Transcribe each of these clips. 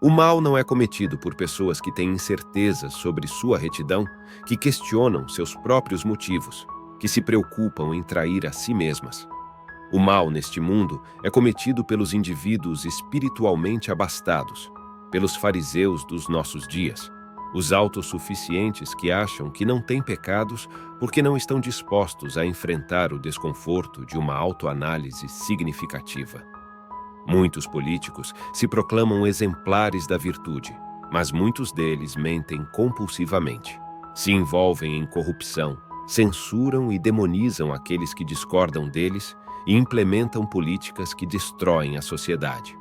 O mal não é cometido por pessoas que têm incertezas sobre sua retidão, que questionam seus próprios motivos, que se preocupam em trair a si mesmas. O mal neste mundo é cometido pelos indivíduos espiritualmente abastados, pelos fariseus dos nossos dias, os autossuficientes que acham que não têm pecados porque não estão dispostos a enfrentar o desconforto de uma autoanálise significativa. Muitos políticos se proclamam exemplares da virtude, mas muitos deles mentem compulsivamente, se envolvem em corrupção, censuram e demonizam aqueles que discordam deles e implementam políticas que destroem a sociedade.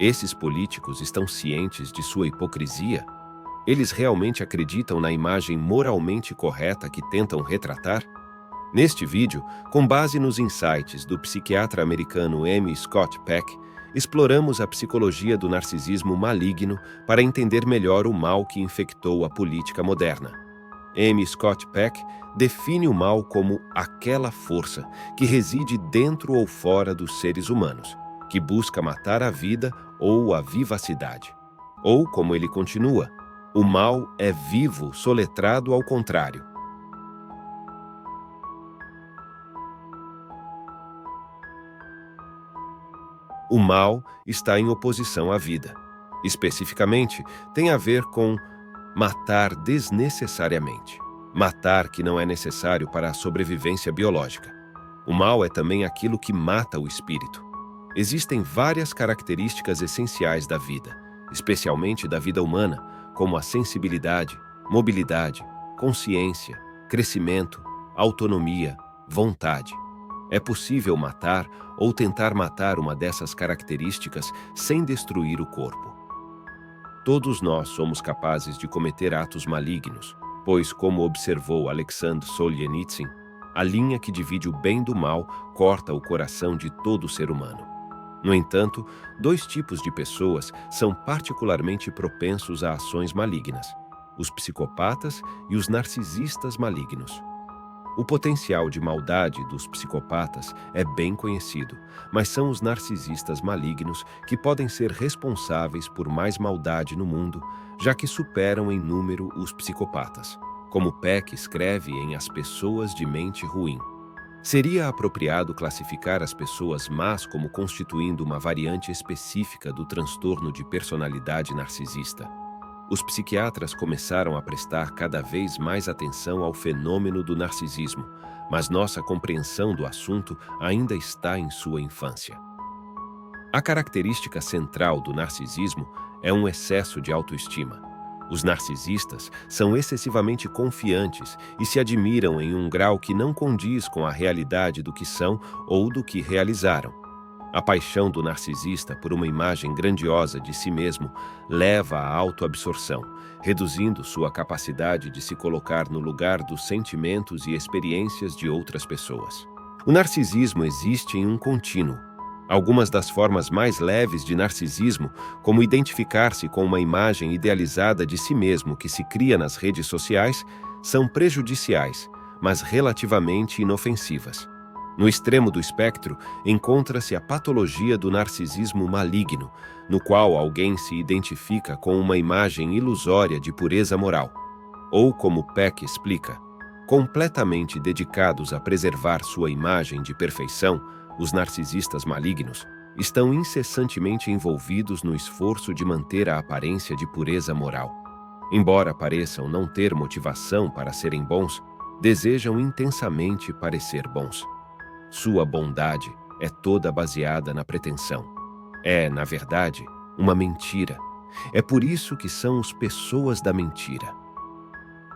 Esses políticos estão cientes de sua hipocrisia? Eles realmente acreditam na imagem moralmente correta que tentam retratar? Neste vídeo, com base nos insights do psiquiatra americano M. Scott Peck, exploramos a psicologia do narcisismo maligno para entender melhor o mal que infectou a política moderna. M. Scott Peck define o mal como aquela força que reside dentro ou fora dos seres humanos, que busca matar a vida ou a vivacidade. Ou, como ele continua, o mal é vivo soletrado ao contrário. O mal está em oposição à vida. Especificamente, tem a ver com matar desnecessariamente. Matar que não é necessário para a sobrevivência biológica. O mal é também aquilo que mata o espírito. Existem várias características essenciais da vida, especialmente da vida humana, como a sensibilidade, mobilidade, consciência, crescimento, autonomia, vontade. É possível matar ou tentar matar uma dessas características sem destruir o corpo. Todos nós somos capazes de cometer atos malignos, pois, como observou Alexandre Solzhenitsyn, a linha que divide o bem do mal corta o coração de todo ser humano. No entanto, dois tipos de pessoas são particularmente propensos a ações malignas: os psicopatas e os narcisistas malignos. O potencial de maldade dos psicopatas é bem conhecido, mas são os narcisistas malignos que podem ser responsáveis por mais maldade no mundo, já que superam em número os psicopatas, como Peck escreve em As Pessoas de Mente Ruim. Seria apropriado classificar as pessoas más como constituindo uma variante específica do transtorno de personalidade narcisista. Os psiquiatras começaram a prestar cada vez mais atenção ao fenômeno do narcisismo, mas nossa compreensão do assunto ainda está em sua infância. A característica central do narcisismo é um excesso de autoestima. Os narcisistas são excessivamente confiantes e se admiram em um grau que não condiz com a realidade do que são ou do que realizaram. A paixão do narcisista por uma imagem grandiosa de si mesmo leva à autoabsorção, reduzindo sua capacidade de se colocar no lugar dos sentimentos e experiências de outras pessoas. O narcisismo existe em um contínuo. Algumas das formas mais leves de narcisismo, como identificar-se com uma imagem idealizada de si mesmo que se cria nas redes sociais, são prejudiciais, mas relativamente inofensivas. No extremo do espectro, encontra-se a patologia do narcisismo maligno, no qual alguém se identifica com uma imagem ilusória de pureza moral. Ou, como Peck explica, completamente dedicados a preservar sua imagem de perfeição, os narcisistas malignos estão incessantemente envolvidos no esforço de manter a aparência de pureza moral. Embora pareçam não ter motivação para serem bons, desejam intensamente parecer bons. Sua bondade é toda baseada na pretensão. É, na verdade, uma mentira. É por isso que são os pessoas da mentira.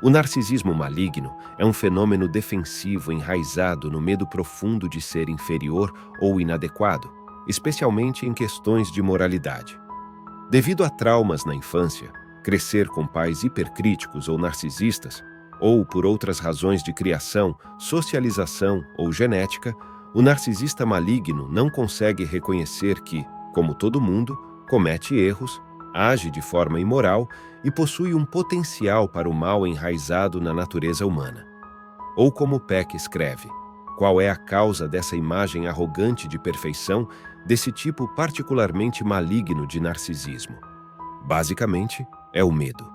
O narcisismo maligno é um fenômeno defensivo enraizado no medo profundo de ser inferior ou inadequado, especialmente em questões de moralidade. Devido a traumas na infância, crescer com pais hipercríticos ou narcisistas, ou por outras razões de criação, socialização ou genética, o narcisista maligno não consegue reconhecer que, como todo mundo, comete erros, age de forma imoral e possui um potencial para o mal enraizado na natureza humana. Ou como Peck escreve, qual é a causa dessa imagem arrogante de perfeição, desse tipo particularmente maligno de narcisismo? Basicamente, é o medo.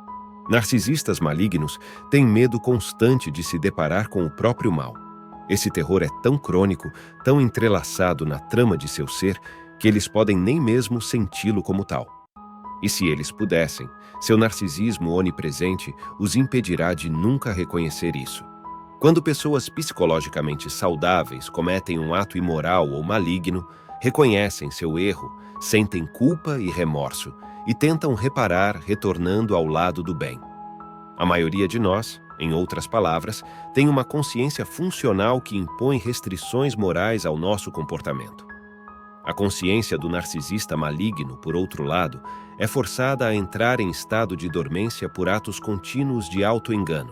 Narcisistas malignos têm medo constante de se deparar com o próprio mal. Esse terror é tão crônico, tão entrelaçado na trama de seu ser, que eles podem nem mesmo senti-lo como tal. E se eles pudessem, seu narcisismo onipresente os impedirá de nunca reconhecer isso. Quando pessoas psicologicamente saudáveis cometem um ato imoral ou maligno, reconhecem seu erro, sentem culpa e remorso e tentam reparar retornando ao lado do bem. A maioria de nós, em outras palavras, tem uma consciência funcional que impõe restrições morais ao nosso comportamento. A consciência do narcisista maligno, por outro lado, é forçada a entrar em estado de dormência por atos contínuos de auto-engano.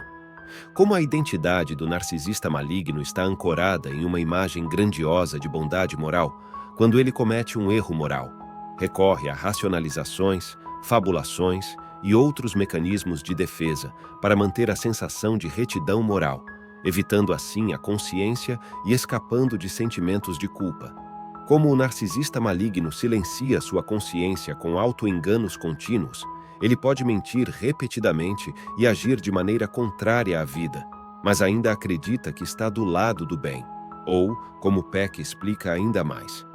Como a identidade do narcisista maligno está ancorada em uma imagem grandiosa de bondade moral, quando ele comete um erro moral, recorre a racionalizações, fabulações e outros mecanismos de defesa para manter a sensação de retidão moral, evitando assim a consciência e escapando de sentimentos de culpa. Como o narcisista maligno silencia sua consciência com auto-enganos contínuos, ele pode mentir repetidamente e agir de maneira contrária à vida, mas ainda acredita que está do lado do bem. Ou, como Peck explica ainda mais,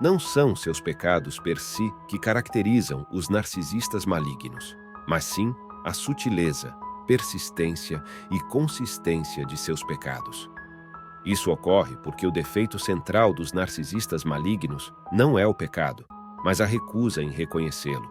não são seus pecados per si que caracterizam os narcisistas malignos, mas sim a sutileza, persistência e consistência de seus pecados. Isso ocorre porque o defeito central dos narcisistas malignos não é o pecado, mas a recusa em reconhecê-lo.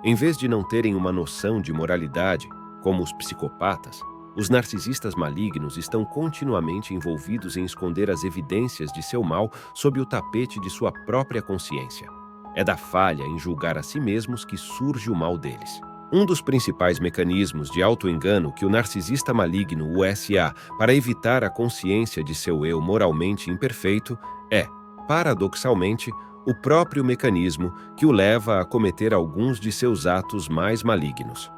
Em vez de não terem uma noção de moralidade, como os psicopatas, os narcisistas malignos estão continuamente envolvidos em esconder as evidências de seu mal sob o tapete de sua própria consciência. É da falha em julgar a si mesmos que surge o mal deles. Um dos principais mecanismos de auto-engano que o narcisista maligno usa para evitar a consciência de seu eu moralmente imperfeito é, paradoxalmente, o próprio mecanismo que o leva a cometer alguns de seus atos mais malignos.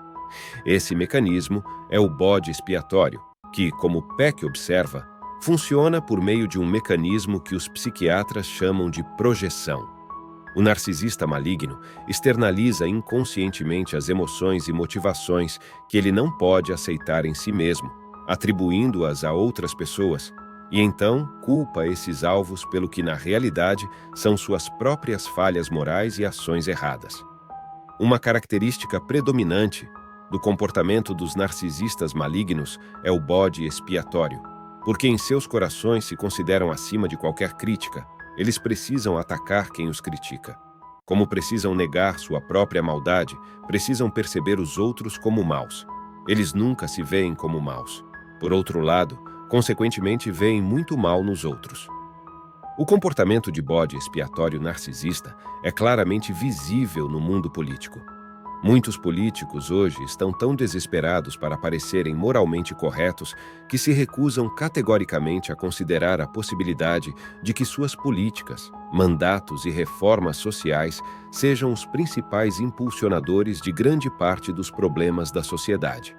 Esse mecanismo é o bode expiatório, que, como Peck observa, funciona por meio de um mecanismo que os psiquiatras chamam de projeção. O narcisista maligno externaliza inconscientemente as emoções e motivações que ele não pode aceitar em si mesmo, atribuindo-as a outras pessoas, e então culpa esses alvos pelo que na realidade são suas próprias falhas morais e ações erradas. Uma característica predominante do comportamento dos narcisistas malignos é o bode expiatório, porque em seus corações se consideram acima de qualquer crítica. Eles precisam atacar quem os critica. Como precisam negar sua própria maldade, precisam perceber os outros como maus. Eles nunca se veem como maus. Por outro lado, consequentemente veem muito mal nos outros. O comportamento de bode expiatório narcisista é claramente visível no mundo político. Muitos políticos hoje estão tão desesperados para parecerem moralmente corretos que se recusam categoricamente a considerar a possibilidade de que suas políticas, mandatos e reformas sociais sejam os principais impulsionadores de grande parte dos problemas da sociedade.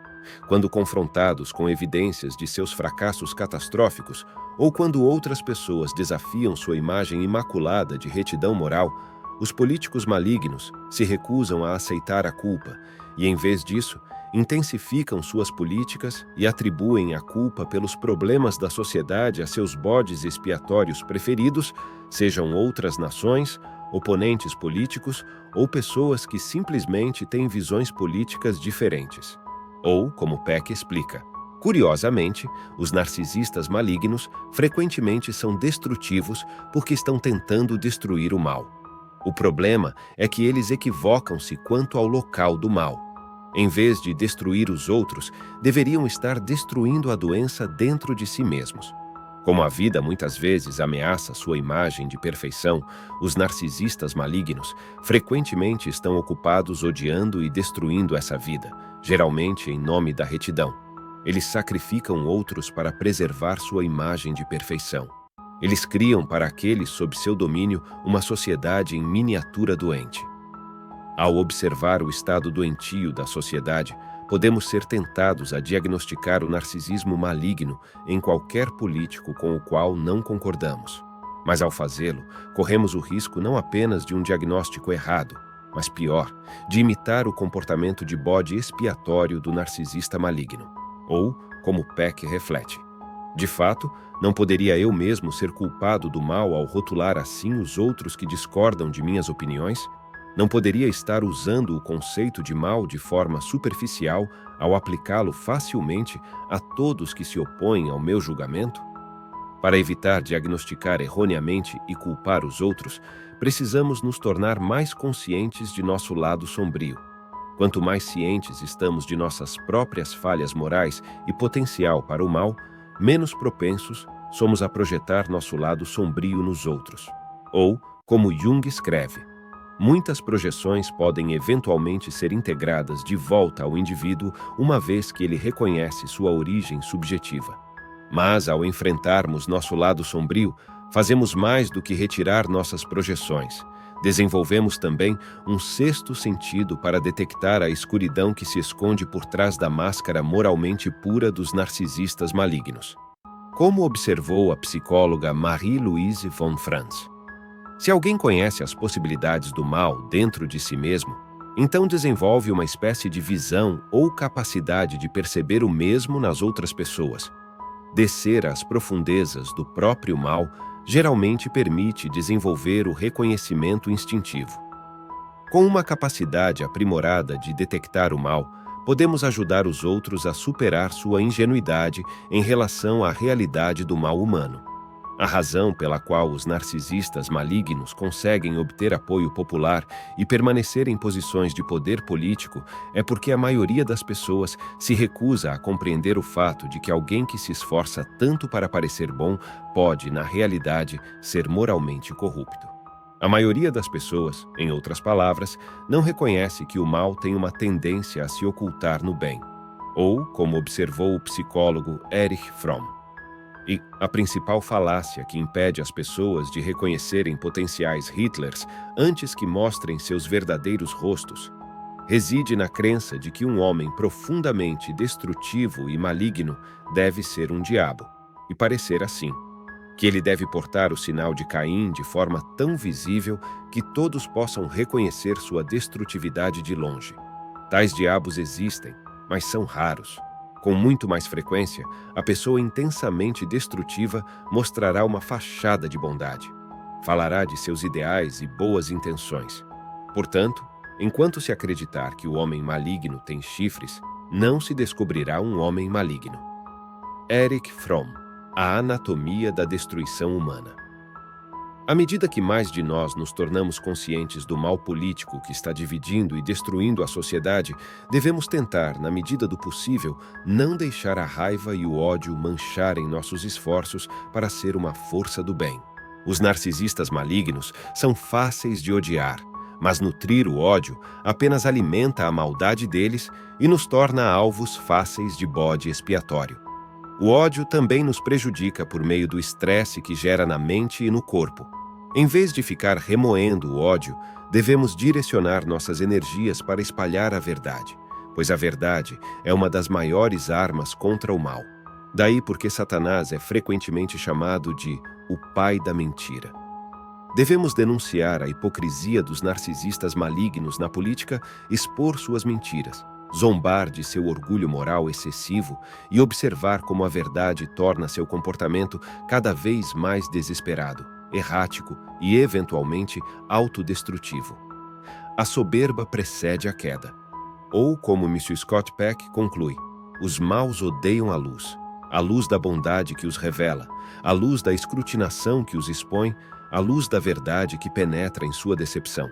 Quando confrontados com evidências de seus fracassos catastróficos ou quando outras pessoas desafiam sua imagem imaculada de retidão moral, os políticos malignos se recusam a aceitar a culpa e, em vez disso, intensificam suas políticas e atribuem a culpa pelos problemas da sociedade a seus bodes expiatórios preferidos, sejam outras nações, oponentes políticos ou pessoas que simplesmente têm visões políticas diferentes. Ou, como Peck explica, curiosamente, os narcisistas malignos frequentemente são destrutivos porque estão tentando destruir o mal. O problema é que eles equivocam-se quanto ao local do mal. Em vez de destruir os outros, deveriam estar destruindo a doença dentro de si mesmos. Como a vida muitas vezes ameaça sua imagem de perfeição, os narcisistas malignos frequentemente estão ocupados odiando e destruindo essa vida, geralmente em nome da retidão. Eles sacrificam outros para preservar sua imagem de perfeição. Eles criam para aqueles sob seu domínio uma sociedade em miniatura doente. Ao observar o estado doentio da sociedade, podemos ser tentados a diagnosticar o narcisismo maligno em qualquer político com o qual não concordamos. Mas ao fazê-lo, corremos o risco não apenas de um diagnóstico errado, mas pior, de imitar o comportamento de bode expiatório do narcisista maligno, ou como Peck reflete. De fato, não poderia eu mesmo ser culpado do mal ao rotular assim os outros que discordam de minhas opiniões? Não poderia estar usando o conceito de mal de forma superficial ao aplicá-lo facilmente a todos que se opõem ao meu julgamento? Para evitar diagnosticar erroneamente e culpar os outros, precisamos nos tornar mais conscientes de nosso lado sombrio. Quanto mais cientes estamos de nossas próprias falhas morais e potencial para o mal, menos propensos somos a projetar nosso lado sombrio nos outros. Ou, como Jung escreve, muitas projeções podem eventualmente ser integradas de volta ao indivíduo uma vez que ele reconhece sua origem subjetiva. Mas, ao enfrentarmos nosso lado sombrio, fazemos mais do que retirar nossas projeções. Desenvolvemos também um sexto sentido para detectar a escuridão que se esconde por trás da máscara moralmente pura dos narcisistas malignos. Como observou a psicóloga Marie-Louise von Franz, se alguém conhece as possibilidades do mal dentro de si mesmo, então desenvolve uma espécie de visão ou capacidade de perceber o mesmo nas outras pessoas. Descer às profundezas do próprio mal geralmente permite desenvolver o reconhecimento instintivo. Com uma capacidade aprimorada de detectar o mal, podemos ajudar os outros a superar sua ingenuidade em relação à realidade do mal humano. A razão pela qual os narcisistas malignos conseguem obter apoio popular e permanecer em posições de poder político é porque a maioria das pessoas se recusa a compreender o fato de que alguém que se esforça tanto para parecer bom pode, na realidade, ser moralmente corrupto. A maioria das pessoas, em outras palavras, não reconhece que o mal tem uma tendência a se ocultar no bem. Ou, como observou o psicólogo Erich Fromm, e a principal falácia que impede as pessoas de reconhecerem potenciais Hitlers antes que mostrem seus verdadeiros rostos reside na crença de que um homem profundamente destrutivo e maligno deve ser um diabo, e parecer assim, que ele deve portar o sinal de Caim de forma tão visível que todos possam reconhecer sua destrutividade de longe. Tais diabos existem, mas são raros. Com muito mais frequência, a pessoa intensamente destrutiva mostrará uma fachada de bondade. Falará de seus ideais e boas intenções. Portanto, enquanto se acreditar que o homem maligno tem chifres, não se descobrirá um homem maligno. Erich Fromm, A Anatomia da Destruição Humana. À medida que mais de nós nos tornamos conscientes do mal político que está dividindo e destruindo a sociedade, devemos tentar, na medida do possível, não deixar a raiva e o ódio mancharem nossos esforços para ser uma força do bem. Os narcisistas malignos são fáceis de odiar, mas nutrir o ódio apenas alimenta a maldade deles e nos torna alvos fáceis de bode expiatório. O ódio também nos prejudica por meio do estresse que gera na mente e no corpo. Em vez de ficar remoendo o ódio, devemos direcionar nossas energias para espalhar a verdade, pois a verdade é uma das maiores armas contra o mal. Daí porque Satanás é frequentemente chamado de o pai da mentira. Devemos denunciar a hipocrisia dos narcisistas malignos na política, expor suas mentiras, zombar de seu orgulho moral excessivo e observar como a verdade torna seu comportamento cada vez mais desesperado, errático e, eventualmente, autodestrutivo. A soberba precede a queda. Ou, como Mr. Scott Peck conclui, os maus odeiam a luz da bondade que os revela, a luz da escrutinação que os expõe, a luz da verdade que penetra em sua decepção.